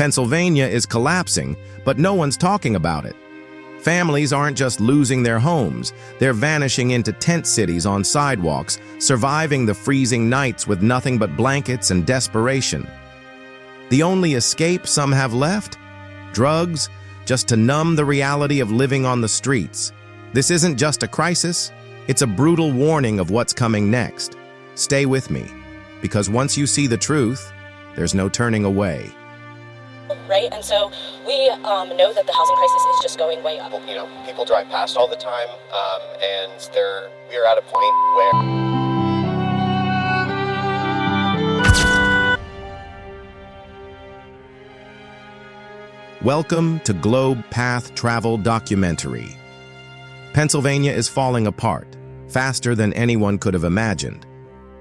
Pennsylvania is collapsing, but no one's talking about it. Families aren't just losing their homes, they're vanishing into tent cities on sidewalks, surviving the freezing nights with nothing but blankets and desperation. The only escape some have left? Drugs, just to numb the reality of living on the streets. This isn't just a crisis, it's a brutal warning of what's coming next. Stay with me, because once you see the truth, there's no turning away. Right, and so we know that the housing crisis is just going way up. People drive past all the time, and we are at a point where... Welcome to Globe Path Travel Documentary. Pennsylvania is falling apart, faster than anyone could have imagined.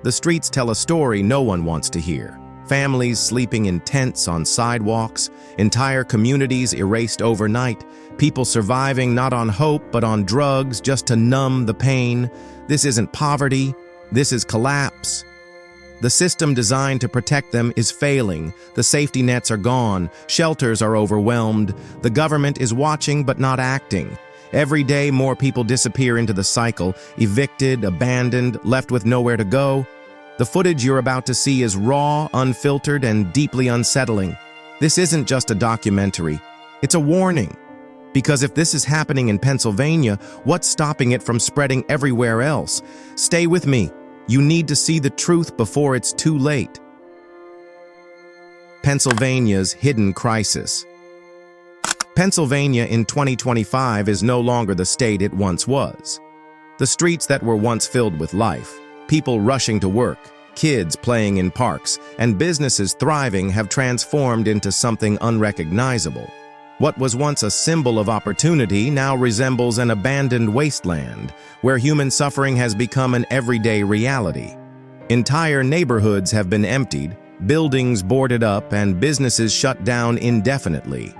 The streets tell a story no one wants to hear. Families sleeping in tents on sidewalks, entire communities erased overnight, people surviving not on hope but on drugs just to numb the pain. This isn't poverty, this is collapse. The system designed to protect them is failing, the safety nets are gone, shelters are overwhelmed, the government is watching but not acting. Every day more people disappear into the cycle, evicted, abandoned, left with nowhere to go. The footage you're about to see is raw, unfiltered, and deeply unsettling. This isn't just a documentary, it's a warning. Because if this is happening in Pennsylvania, what's stopping it from spreading everywhere else? Stay with me. You need to see the truth before it's too late. Pennsylvania's hidden crisis. Pennsylvania in 2025 is no longer the state it once was. The streets that were once filled with life, people rushing to work, kids playing in parks, and businesses thriving have transformed into something unrecognizable. What was once a symbol of opportunity now resembles an abandoned wasteland, where human suffering has become an everyday reality. Entire neighborhoods have been emptied, buildings boarded up, and businesses shut down indefinitely.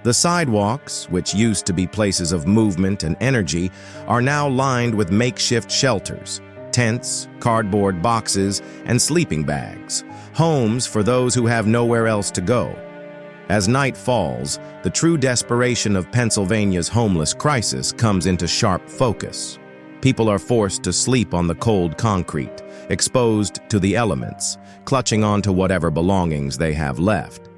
The sidewalks, which used to be places of movement and energy, are now lined with makeshift shelters, tents, cardboard boxes, and sleeping bags, homes for those who have nowhere else to go. As night falls, the true desperation of Pennsylvania's homeless crisis comes into sharp focus. People are forced to sleep on the cold concrete, exposed to the elements, clutching onto whatever belongings they have left.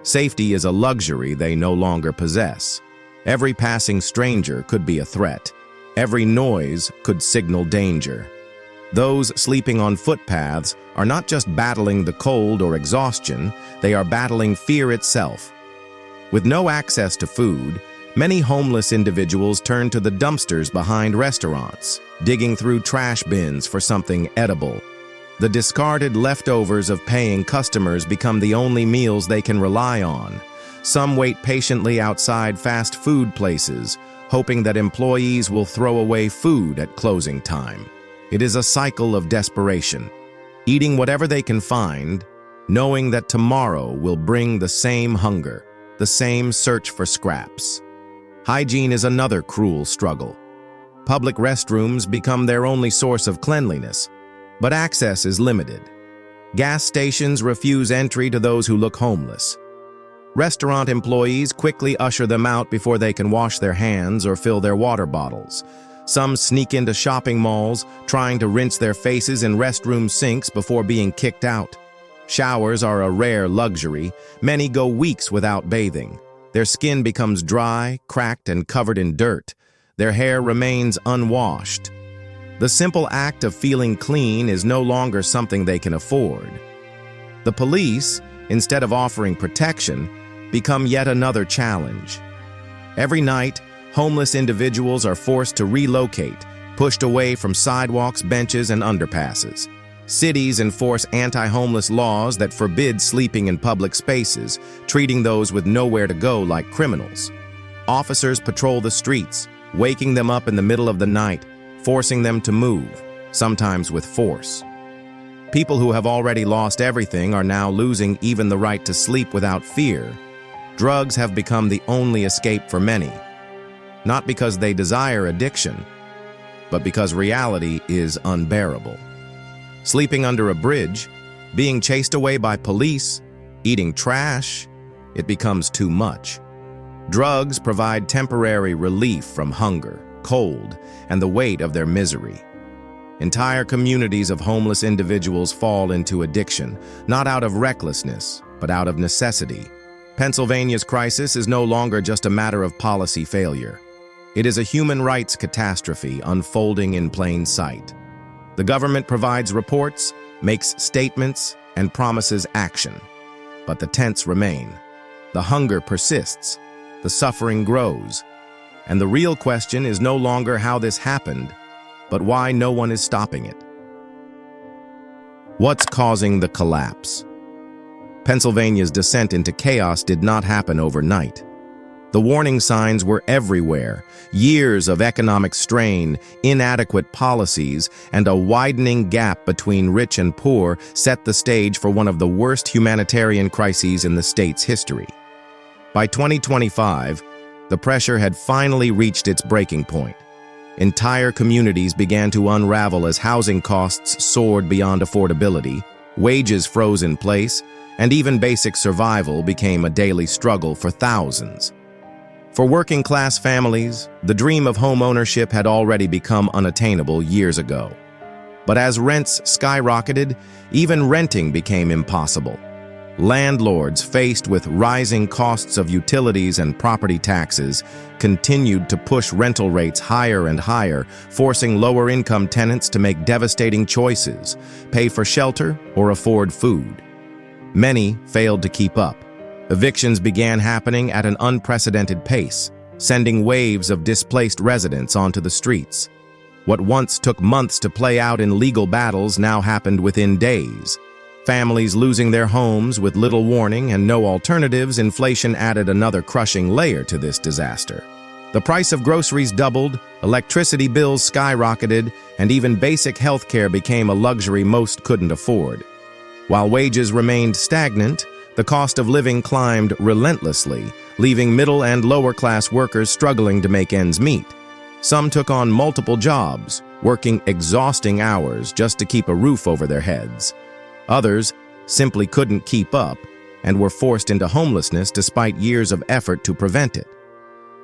Safety is a luxury they no longer possess. Every passing stranger could be a threat. Every noise could signal danger. Those sleeping on footpaths are not just battling the cold or exhaustion, they are battling fear itself. With no access to food, many homeless individuals turn to the dumpsters behind restaurants, digging through trash bins for something edible. The discarded leftovers of paying customers become the only meals they can rely on. Some wait patiently outside fast food places, hoping that employees will throw away food at closing time. It is a cycle of desperation, eating whatever they can find, knowing that tomorrow will bring the same hunger, the same search for scraps. Hygiene is another cruel struggle. Public restrooms become their only source of cleanliness, but access is limited. Gas stations refuse entry to those who look homeless. Restaurant employees quickly usher them out before they can wash their hands or fill their water bottles. Some sneak into shopping malls, trying to rinse their faces in restroom sinks before being kicked out. Showers are a rare luxury. Many go weeks without bathing. Their skin becomes dry, cracked, and covered in dirt. Their hair remains unwashed. The simple act of feeling clean is no longer something they can afford. The police, instead of offering protection, become yet another challenge. Every night, homeless individuals are forced to relocate, pushed away from sidewalks, benches, and underpasses. Cities enforce anti-homeless laws that forbid sleeping in public spaces, treating those with nowhere to go like criminals. Officers patrol the streets, waking them up in the middle of the night, forcing them to move, sometimes with force. People who have already lost everything are now losing even the right to sleep without fear. Drugs have become the only escape for many. Not because they desire addiction, but because reality is unbearable. Sleeping under a bridge, being chased away by police, eating trash, it becomes too much. Drugs provide temporary relief from hunger, cold, and the weight of their misery. Entire communities of homeless individuals fall into addiction, not out of recklessness, but out of necessity. Pennsylvania's crisis is no longer just a matter of policy failure. It is a human rights catastrophe unfolding in plain sight. The government provides reports, makes statements, and promises action. But the tents remain. The hunger persists. The suffering grows. And the real question is no longer how this happened, but why no one is stopping it. What's causing the collapse? Pennsylvania's descent into chaos did not happen overnight. The warning signs were everywhere. Years of economic strain, inadequate policies, and a widening gap between rich and poor set the stage for one of the worst humanitarian crises in the state's history. By 2025, the pressure had finally reached its breaking point. Entire communities began to unravel as housing costs soared beyond affordability, wages froze in place, and even basic survival became a daily struggle for thousands. For working-class families, the dream of home ownership had already become unattainable years ago. But as rents skyrocketed, even renting became impossible. Landlords, faced with rising costs of utilities and property taxes, continued to push rental rates higher and higher, forcing lower-income tenants to make devastating choices, pay for shelter or afford food. Many failed to keep up. Evictions began happening at an unprecedented pace, sending waves of displaced residents onto the streets. What once took months to play out in legal battles now happened within days. Families losing their homes with little warning and no alternatives, inflation added another crushing layer to this disaster. The price of groceries doubled, electricity bills skyrocketed, and even basic health care became a luxury most couldn't afford. While wages remained stagnant, the cost of living climbed relentlessly, leaving middle and lower-class workers struggling to make ends meet. Some took on multiple jobs, working exhausting hours just to keep a roof over their heads. Others simply couldn't keep up and were forced into homelessness despite years of effort to prevent it.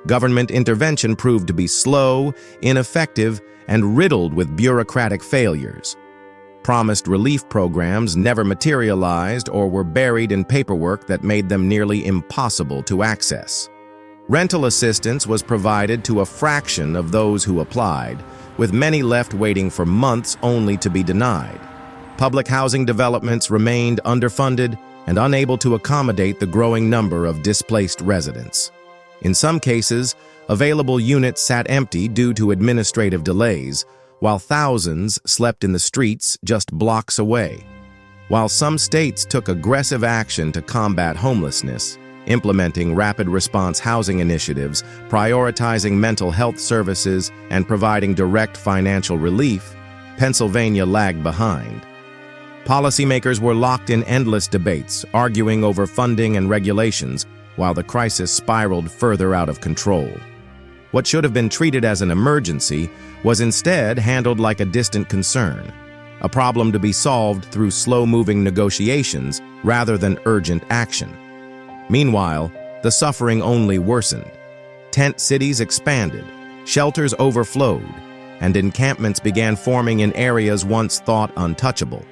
Government intervention proved to be slow, ineffective, and riddled with bureaucratic failures. Promised relief programs never materialized or were buried in paperwork that made them nearly impossible to access. Rental assistance was provided to a fraction of those who applied, with many left waiting for months only to be denied. Public housing developments remained underfunded and unable to accommodate the growing number of displaced residents. In some cases, available units sat empty due to administrative delays, while thousands slept in the streets just blocks away. While some states took aggressive action to combat homelessness, implementing rapid response housing initiatives, prioritizing mental health services, and providing direct financial relief, Pennsylvania lagged behind. Policymakers were locked in endless debates, arguing over funding and regulations, while the crisis spiraled further out of control. What should have been treated as an emergency was instead handled like a distant concern, a problem to be solved through slow-moving negotiations rather than urgent action. Meanwhile, the suffering only worsened. Tent cities expanded, shelters overflowed, and encampments began forming in areas once thought untouchable.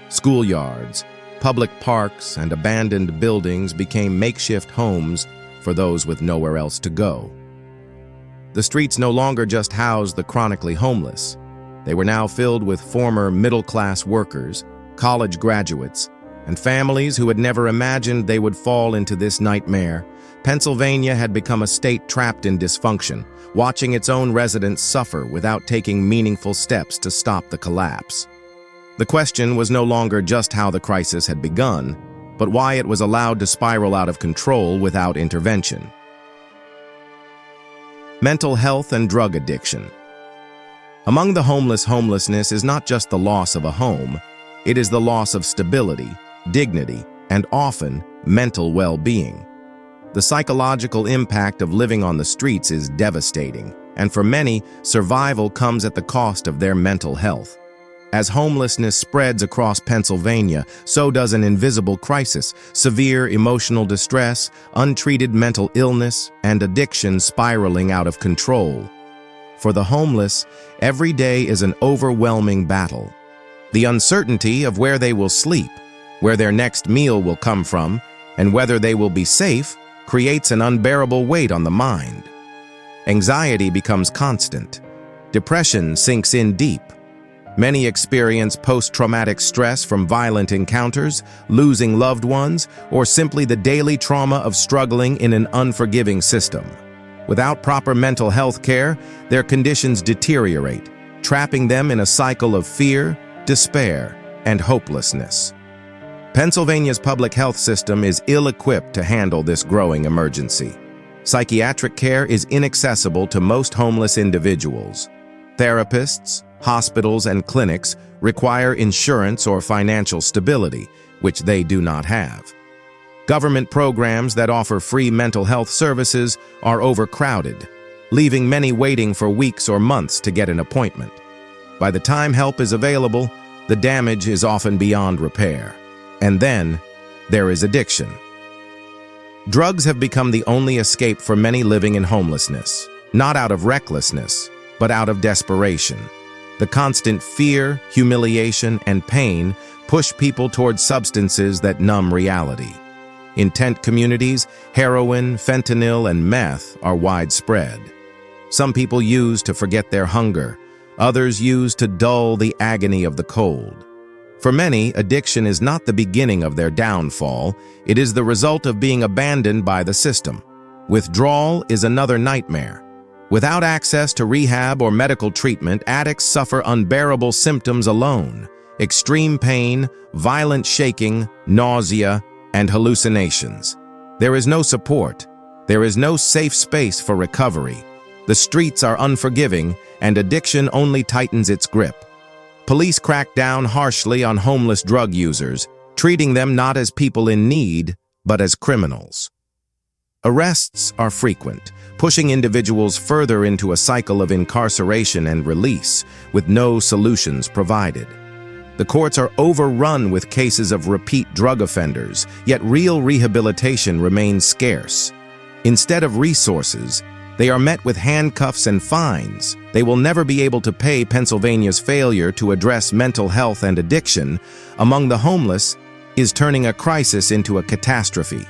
Schoolyards, public parks, and abandoned buildings became makeshift homes for those with nowhere else to go. The streets no longer just housed the chronically homeless. They were now filled with former middle-class workers, college graduates, and families who had never imagined they would fall into this nightmare. Pennsylvania had become a state trapped in dysfunction, watching its own residents suffer without taking meaningful steps to stop the collapse. The question was no longer just how the crisis had begun, but why it was allowed to spiral out of control without intervention. Mental health and drug addiction. Among the homeless, homelessness is not just the loss of a home, it is the loss of stability, dignity, and often mental well-being. The psychological impact of living on the streets is devastating, and for many, survival comes at the cost of their mental health. As homelessness spreads across Pennsylvania, so does an invisible crisis: severe emotional distress, untreated mental illness, and addiction spiraling out of control. For the homeless, every day is an overwhelming battle. The uncertainty of where they will sleep, where their next meal will come from, and whether they will be safe creates an unbearable weight on the mind. Anxiety becomes constant. Depression sinks in deep. Many experience post-traumatic stress from violent encounters, losing loved ones, or simply the daily trauma of struggling in an unforgiving system. Without proper mental health care, their conditions deteriorate, trapping them in a cycle of fear, despair, and hopelessness. Pennsylvania's public health system is ill-equipped to handle this growing emergency. Psychiatric care is inaccessible to most homeless individuals. Therapists, hospitals, and clinics require insurance or financial stability, which they do not have. Government programs that offer free mental health services are overcrowded, leaving many waiting for weeks or months to get an appointment. By the time help is available, the damage is often beyond repair. And then, there is addiction. Drugs have become the only escape for many living in homelessness, not out of recklessness, but out of desperation. The constant fear, humiliation, and pain push people towards substances that numb reality. In tent communities, heroin, fentanyl, and meth are widespread. Some people use to forget their hunger. Others use to dull the agony of the cold. For many, addiction is not the beginning of their downfall. It is the result of being abandoned by the system. Withdrawal is another nightmare. Without access to rehab or medical treatment, addicts suffer unbearable symptoms alone: extreme pain, violent shaking, nausea, and hallucinations. There is no support. There is no safe space for recovery. The streets are unforgiving, and addiction only tightens its grip. Police crack down harshly on homeless drug users, treating them not as people in need, but as criminals. Arrests are frequent, pushing individuals further into a cycle of incarceration and release, with no solutions provided. The courts are overrun with cases of repeat drug offenders, yet real rehabilitation remains scarce. Instead of resources, they are met with handcuffs and fines. They will never be able to pay Pennsylvania's failure to address mental health and addiction among the homeless is turning a crisis into a catastrophe.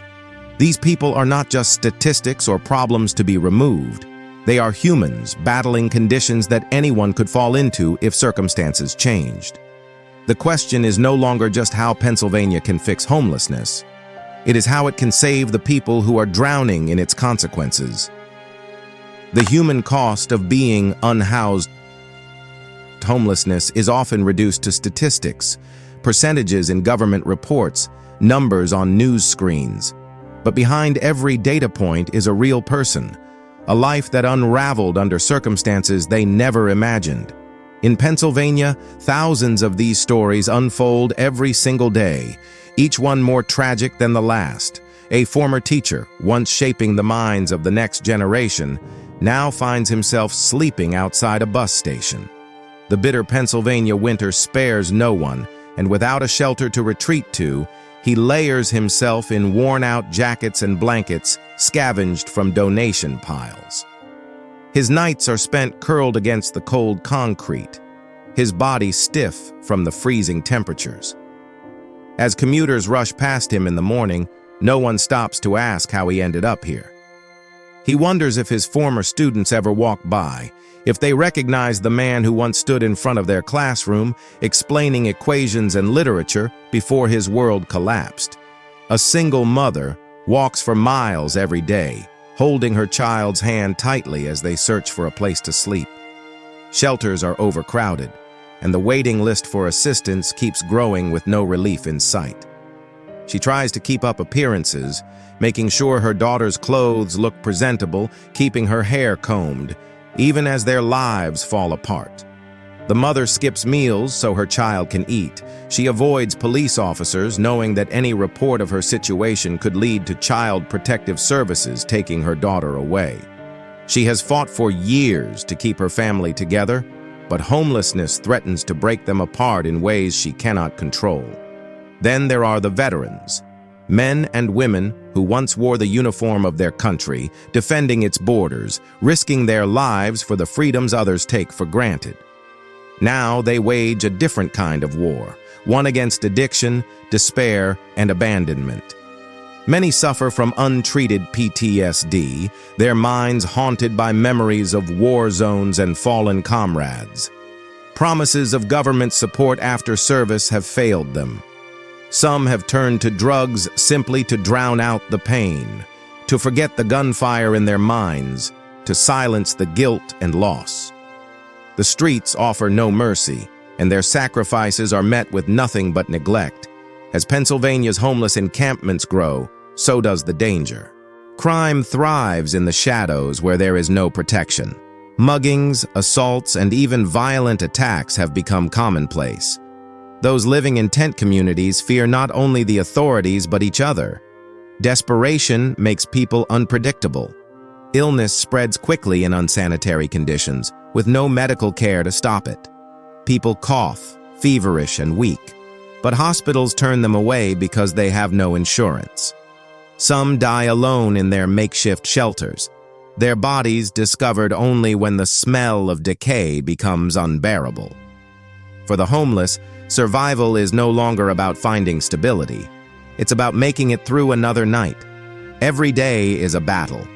These people are not just statistics or problems to be removed. They are humans battling conditions that anyone could fall into if circumstances changed. The question is no longer just how Pennsylvania can fix homelessness. It is how it can save the people who are drowning in its consequences. The human cost of being unhoused. Homelessness is often reduced to statistics, percentages in government reports, numbers on news screens. But behind every data point is a real person, a life that unraveled under circumstances they never imagined. In Pennsylvania, thousands of these stories unfold every single day, each one more tragic than the last. A former teacher, once shaping the minds of the next generation, now finds himself sleeping outside a bus station. The bitter Pennsylvania winter spares no one, and without a shelter to retreat to, he layers himself in worn-out jackets and blankets scavenged from donation piles. His nights are spent curled against the cold concrete, his body stiff from the freezing temperatures. As commuters rush past him in the morning, no one stops to ask how he ended up here. He wonders if his former students ever walked by, if they recognize the man who once stood in front of their classroom explaining equations and literature before his world collapsed. A single mother walks for miles every day, holding her child's hand tightly as they search for a place to sleep. Shelters are overcrowded, and the waiting list for assistance keeps growing with no relief in sight. She tries to keep up appearances, making sure her daughter's clothes look presentable, keeping her hair combed, even as their lives fall apart. The mother skips meals so her child can eat. She avoids police officers, knowing that any report of her situation could lead to Child Protective Services taking her daughter away. She has fought for years to keep her family together, but homelessness threatens to break them apart in ways she cannot control. Then there are the veterans, men and women who once wore the uniform of their country, defending its borders, risking their lives for the freedoms others take for granted. Now they wage a different kind of war, one against addiction, despair, and abandonment. Many suffer from untreated PTSD, their minds haunted by memories of war zones and fallen comrades. Promises of government support after service have failed them. Some have turned to drugs simply to drown out the pain, to forget the gunfire in their minds, to silence the guilt and loss. The streets offer no mercy, and their sacrifices are met with nothing but neglect. As Pennsylvania's homeless encampments grow, so does the danger. Crime thrives in the shadows where there is no protection. Muggings, assaults, and even violent attacks have become commonplace. Those living in tent communities fear not only the authorities but each other. Desperation makes people unpredictable. Illness spreads quickly in unsanitary conditions, with no medical care to stop it. People cough, feverish and weak, but hospitals turn them away because they have no insurance. Some die alone in their makeshift shelters, their bodies discovered only when the smell of decay becomes unbearable. For the homeless, survival is no longer about finding stability. It's about making it through another night. Every day is a battle,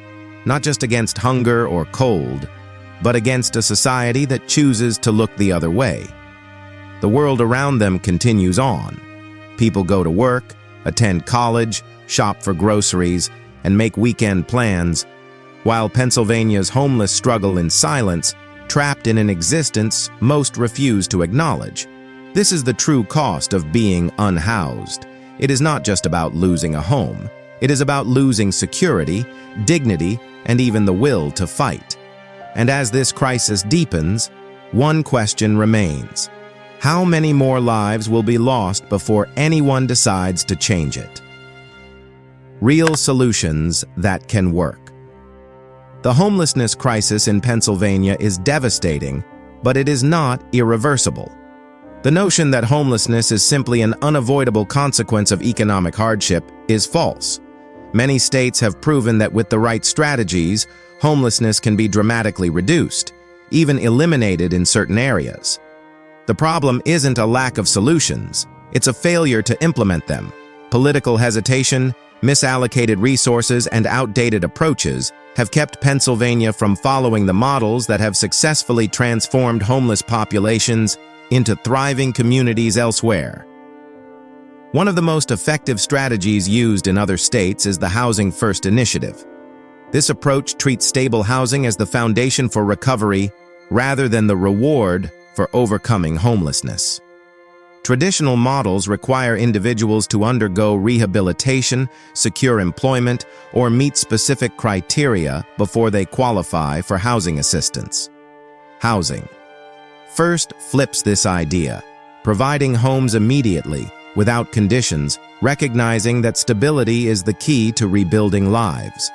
not just against hunger or cold, but against a society that chooses to look the other way. The world around them continues on. People go to work, attend college, shop for groceries, and make weekend plans, while Pennsylvania's homeless struggle in silence, trapped in an existence most refuse to acknowledge. This is the true cost of being unhoused. It is not just about losing a home. It is about losing security, dignity, and even the will to fight. And as this crisis deepens, one question remains. How many more lives will be lost before anyone decides to change it? Real solutions that can work. The homelessness crisis in Pennsylvania is devastating, but it is not irreversible. The notion that homelessness is simply an unavoidable consequence of economic hardship is false. Many states have proven that with the right strategies, homelessness can be dramatically reduced, even eliminated in certain areas. The problem isn't a lack of solutions, it's a failure to implement them. Political hesitation, misallocated resources, and outdated approaches have kept Pennsylvania from following the models that have successfully transformed homeless populations into thriving communities elsewhere. One of the most effective strategies used in other states is the Housing First initiative. This approach treats stable housing as the foundation for recovery rather than the reward for overcoming homelessness. Traditional models require individuals to undergo rehabilitation, secure employment, or meet specific criteria before they qualify for housing assistance. Housing First flips this idea, providing homes immediately, without conditions, recognizing that stability is the key to rebuilding lives.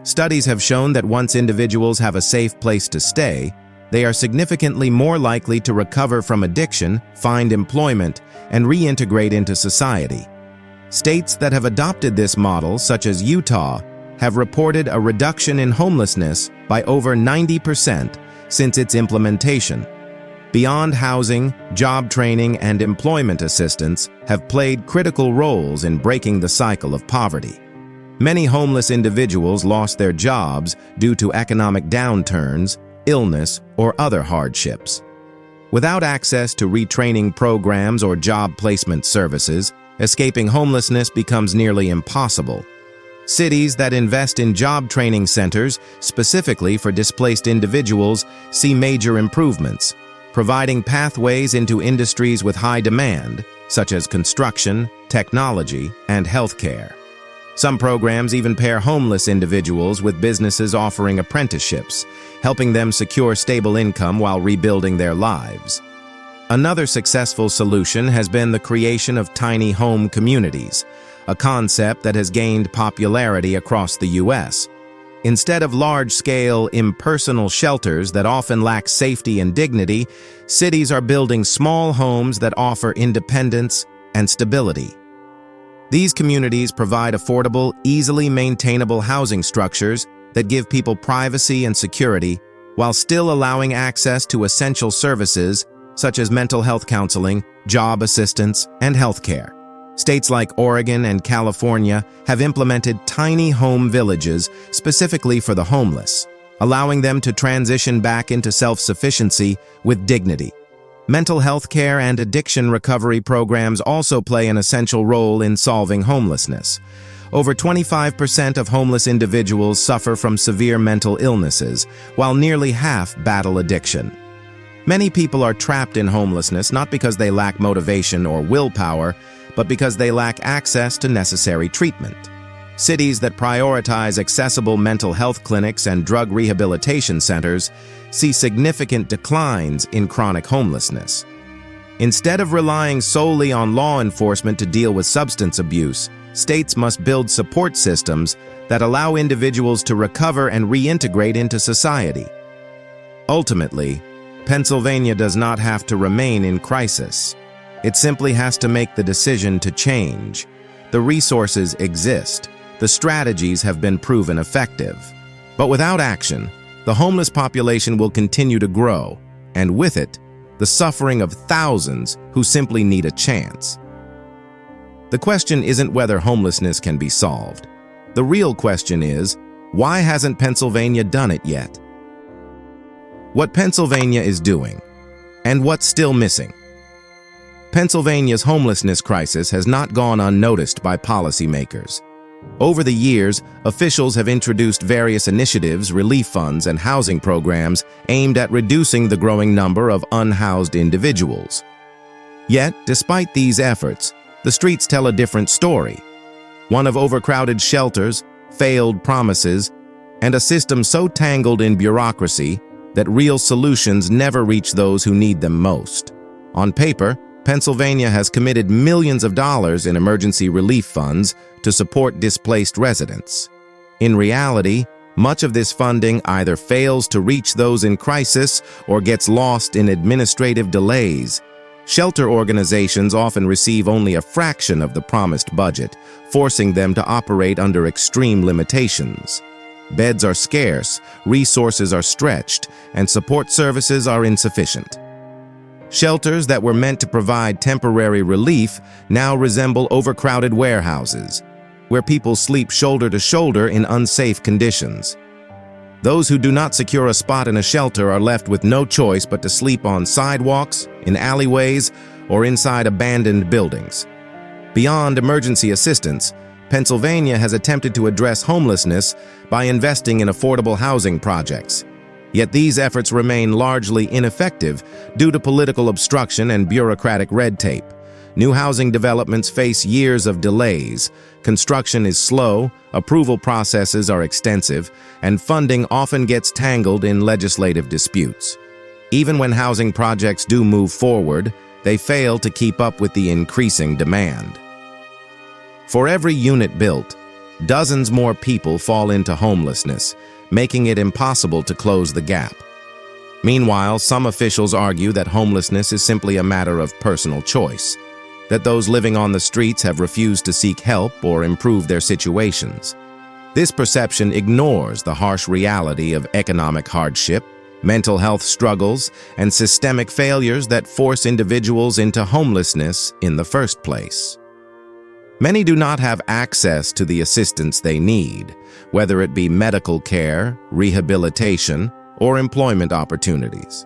Studies have shown that once individuals have a safe place to stay, they are significantly more likely to recover from addiction, find employment, and reintegrate into society. States that have adopted this model, such as Utah, have reported a reduction in homelessness by over 90% since its implementation. Beyond housing, job training, and employment assistance have played critical roles in breaking the cycle of poverty. Many homeless individuals lost their jobs due to economic downturns, illness, or other hardships. Without access to retraining programs or job placement services, escaping homelessness becomes nearly impossible. Cities that invest in job training centers specifically for displaced individuals see major improvements, providing pathways into industries with high demand, such as construction, technology, and healthcare. Some programs even pair homeless individuals with businesses offering apprenticeships, helping them secure stable income while rebuilding their lives. Another successful solution has been the creation of tiny home communities, a concept that has gained popularity across the U.S. Instead of large-scale, impersonal shelters that often lack safety and dignity, cities are building small homes that offer independence and stability. These communities provide affordable, easily maintainable housing structures that give people privacy and security while still allowing access to essential services such as mental health counseling, job assistance, and healthcare. States like Oregon and California have implemented tiny home villages specifically for the homeless, allowing them to transition back into self-sufficiency with dignity. Mental health care and addiction recovery programs also play an essential role in solving homelessness. Over 25% of homeless individuals suffer from severe mental illnesses, while nearly half battle addiction. Many people are trapped in homelessness not because they lack motivation or willpower, but because they lack access to necessary treatment. Cities that prioritize accessible mental health clinics and drug rehabilitation centers see significant declines in chronic homelessness. Instead of relying solely on law enforcement to deal with substance abuse, states must build support systems that allow individuals to recover and reintegrate into society. Ultimately, Pennsylvania does not have to remain in crisis. It simply has to make the decision to change. The resources exist. The strategies have been proven effective. But without action, the homeless population will continue to grow, and with it, the suffering of thousands who simply need a chance. The question isn't whether homelessness can be solved. The real question is, why hasn't Pennsylvania done it yet? What Pennsylvania is doing, and what's still missing. Pennsylvania's homelessness crisis has not gone unnoticed by policymakers. Over the years, officials have introduced various initiatives, relief funds, and housing programs aimed at reducing the growing number of unhoused individuals. Yet, despite these efforts, the streets tell a different story. One of overcrowded shelters, failed promises, and a system so tangled in bureaucracy that real solutions never reach those who need them most. On paper, Pennsylvania has committed millions of dollars in emergency relief funds to support displaced residents. In reality, much of this funding either fails to reach those in crisis or gets lost in administrative delays. Shelter organizations often receive only a fraction of the promised budget, forcing them to operate under extreme limitations. Beds are scarce, resources are stretched, and support services are insufficient. Shelters that were meant to provide temporary relief now resemble overcrowded warehouses, where people sleep shoulder to shoulder in unsafe conditions. Those who do not secure a spot in a shelter are left with no choice but to sleep on sidewalks, in alleyways, or inside abandoned buildings. Beyond emergency assistance, Pennsylvania has attempted to address homelessness by investing in affordable housing projects. Yet these efforts remain largely ineffective due to political obstruction and bureaucratic red tape. New housing developments face years of delays, construction is slow, approval processes are extensive, and funding often gets tangled in legislative disputes. Even when housing projects do move forward, they fail to keep up with the increasing demand. For every unit built, dozens more people fall into homelessness, making it impossible to close the gap. Meanwhile, some officials argue that homelessness is simply a matter of personal choice, that those living on the streets have refused to seek help or improve their situations. This perception ignores the harsh reality of economic hardship, mental health struggles, and systemic failures that force individuals into homelessness in the first place. Many do not have access to the assistance they need, whether it be medical care, rehabilitation, or employment opportunities.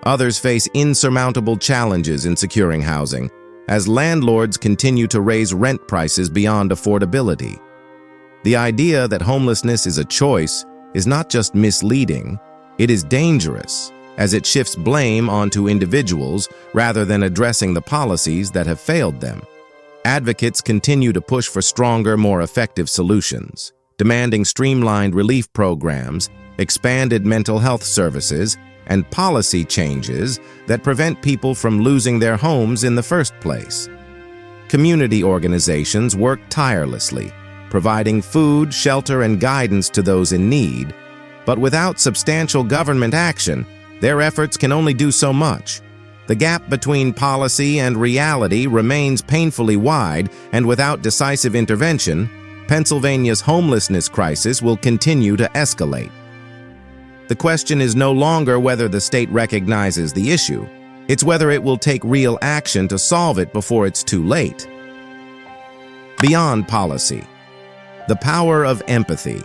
Others face insurmountable challenges in securing housing, as landlords continue to raise rent prices beyond affordability. The idea that homelessness is a choice is not just misleading, it is dangerous, as it shifts blame onto individuals rather than addressing the policies that have failed them. Advocates continue to push for stronger, more effective solutions, demanding streamlined relief programs, expanded mental health services, and policy changes that prevent people from losing their homes in the first place. Community organizations work tirelessly, providing food, shelter, and guidance to those in need. But without substantial government action, their efforts can only do so much. The gap between policy and reality remains painfully wide, and without decisive intervention, Pennsylvania's homelessness crisis will continue to escalate. The question is no longer whether the state recognizes the issue. It's whether it will take real action to solve it before it's too late. Beyond policy, the power of empathy.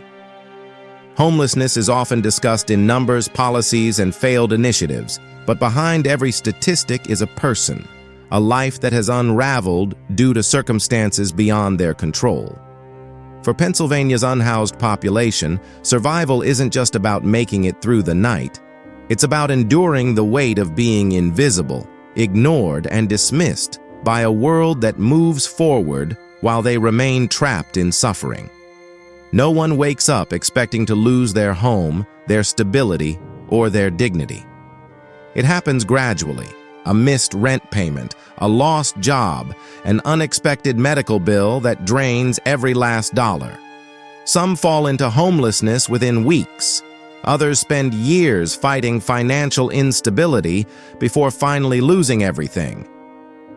Homelessness is often discussed in numbers, policies, and failed initiatives, but behind every statistic is a person, a life that has unraveled due to circumstances beyond their control. For Pennsylvania's unhoused population, survival isn't just about making it through the night. It's about enduring the weight of being invisible, ignored, and dismissed by a world that moves forward while they remain trapped in suffering. No one wakes up expecting to lose their home, their stability, or their dignity. It happens gradually: a missed rent payment, a lost job, an unexpected medical bill that drains every last dollar. Some fall into homelessness within weeks. Others spend years fighting financial instability before finally losing everything.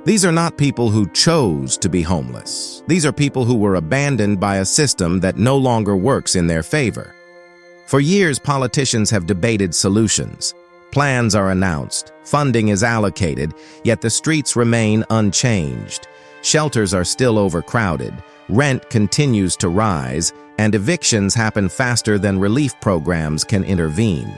These are not people who chose to be homeless. These are people who were abandoned by a system that no longer works in their favor. For years, politicians have debated solutions. Plans are announced, funding is allocated, yet the streets remain unchanged. Shelters are still overcrowded, rent continues to rise, and evictions happen faster than relief programs can intervene.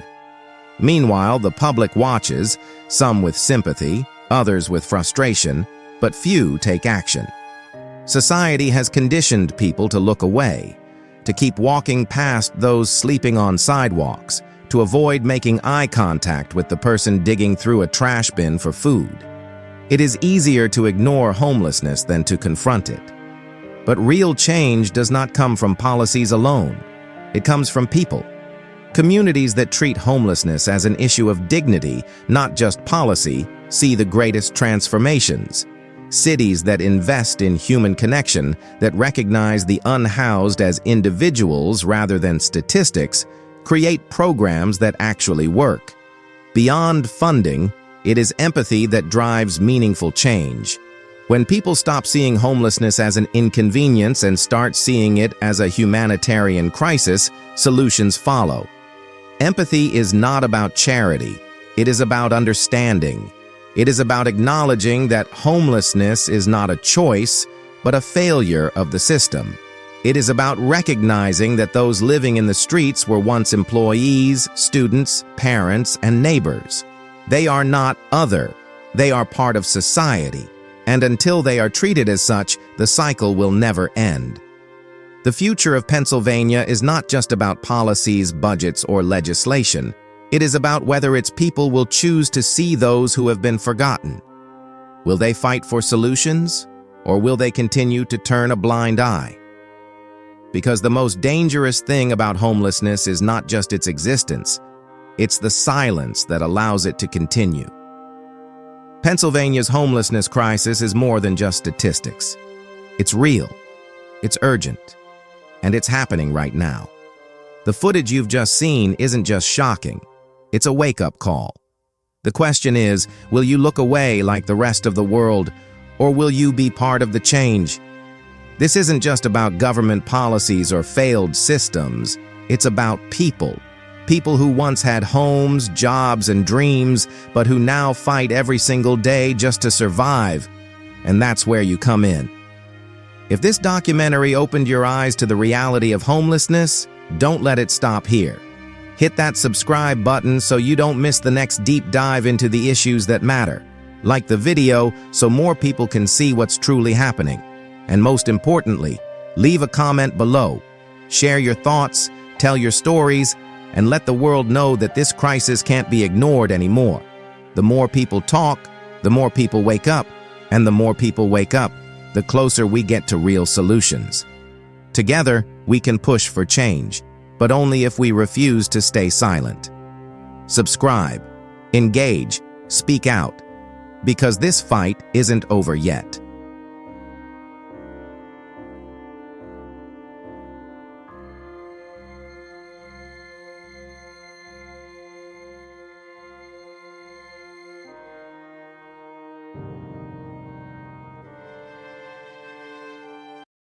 Meanwhile, the public watches, some with sympathy, others with frustration, but few take action. Society has conditioned people to look away, to keep walking past those sleeping on sidewalks, to avoid making eye contact with the person digging through a trash bin for food. It is easier to ignore homelessness than to confront it. But real change does not come from policies alone. It comes from people. Communities that treat homelessness as an issue of dignity, not just policy, see the greatest transformations. Cities that invest in human connection, that recognize the unhoused as individuals rather than statistics, create programs that actually work. Beyond funding, it is empathy that drives meaningful change. When people stop seeing homelessness as an inconvenience and start seeing it as a humanitarian crisis, solutions follow. Empathy is not about charity. It is about understanding. It is about acknowledging that homelessness is not a choice, but a failure of the system. It is about recognizing that those living in the streets were once employees, students, parents, and neighbors. They are not other. They are part of society. And until they are treated as such, the cycle will never end. The future of Pennsylvania is not just about policies, budgets, or legislation. It is about whether its people will choose to see those who have been forgotten. Will they fight for solutions, or will they continue to turn a blind eye? Because the most dangerous thing about homelessness is not just its existence, it's the silence that allows it to continue. Pennsylvania's homelessness crisis is more than just statistics. It's real, it's urgent, and it's happening right now. The footage you've just seen isn't just shocking, it's a wake-up call. The question is, will you look away like the rest of the world, or will you be part of the change? This isn't just about government policies or failed systems, it's about people. People who once had homes, jobs, and dreams, but who now fight every single day just to survive. And that's where you come in. If this documentary opened your eyes to the reality of homelessness, don't let it stop here. Hit that subscribe button so you don't miss the next deep dive into the issues that matter. Like the video so more people can see what's truly happening. And most importantly, leave a comment below. Share your thoughts, tell your stories, and let the world know that this crisis can't be ignored anymore. The more people talk, the more people wake up, and the more people wake up, the closer we get to real solutions. Together, we can push for change, but only if we refuse to stay silent. Subscribe, engage, speak out, because this fight isn't over yet.